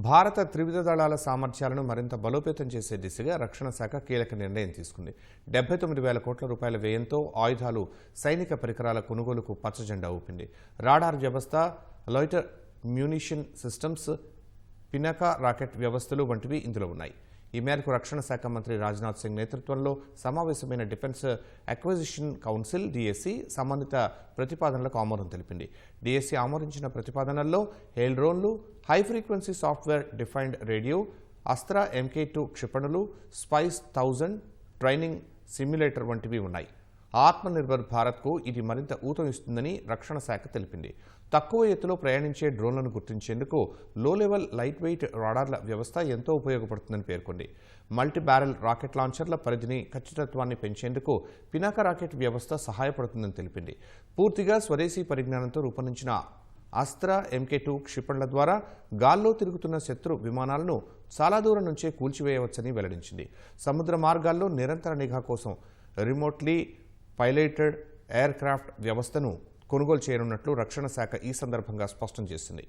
భారత త్రివిధ దళాల సామర్థ్యాలను మరింత బలోపేతం చేసే దిశగా రక్షణ శాఖ కీలక నిర్ణయం తీసుకుంది. 79,000 కోట్ల రూపాయల వ్యయంతో ఆయుధాలు, సైనిక పరికరాల కొనుగోలుకు పచ్చజెండా ఊపింది. రాడార్ వ్యవస్థ, loiter munition systems, Pinaka rocket వ్యవస్థలు వంటివి ఇందులో ఉన్నాయి. ఈ మేరకు రక్షణ శాఖ మంత్రి రాజ్నాథ్ సింగ్ నేతృత్వంలో సమావేశమైన డిఫెన్స్ అక్విజిషన్ కౌన్సిల్ డిఎస్సి సంబంధిత ప్రతిపాదనలకు ఆమోదం తెలిపింది. డిఎస్సి ఆమోదించిన ప్రతిపాదనల్లో హెయిల్ డ్రోన్లు, high frequency software defined radio, Astra MK2 క్షిపణులు, స్పైస్ 1000 ట్రైనింగ్ సిమ్యులేటర్ వంటివి ఉన్నాయి. ఆత్మనిర్భర్ భారత్కు ఇది మరింత ఊతం ఇస్తుందని రక్షణ శాఖ తెలిపింది. తక్కువ ఎత్తులో ప్రయాణించే డ్రోన్లను గుర్తించేందుకు లో లెవెల్ లైట్ వెయిట్ రాడార్ల వ్యవస్థ ఎంతో ఉపయోగపడుతుందని పేర్కొంది. మల్టీ బ్యారెల్ రాకెట్ లాంచర్ల పరిధిని, ఖచ్చితత్వాన్ని పెంచేందుకు పినాకా రాకెట్ వ్యవస్థ సహాయపడుతుందని తెలిపింది. పూర్తిగా స్వదేశీ పరిజ్ఞానంతో రూపొందించిన అస్త్ర MK2 క్షిపణుల ద్వారా గాల్లో తిరుగుతున్న శత్రు విమానాలను చాలా దూరం నుంచే కూల్చివేయవచ్చని వెల్లడించింది. సముద్ర మార్గాల్లో నిరంతర నిఘా కోసం రిమోట్లీ పైలటెడ్ ఎయిర్ క్రాఫ్ట్ వ్యవస్థను కొనుగోలు చేయనున్నట్లు రక్షణ శాఖ ఈ సందర్భంగా స్పష్టం చేసింది.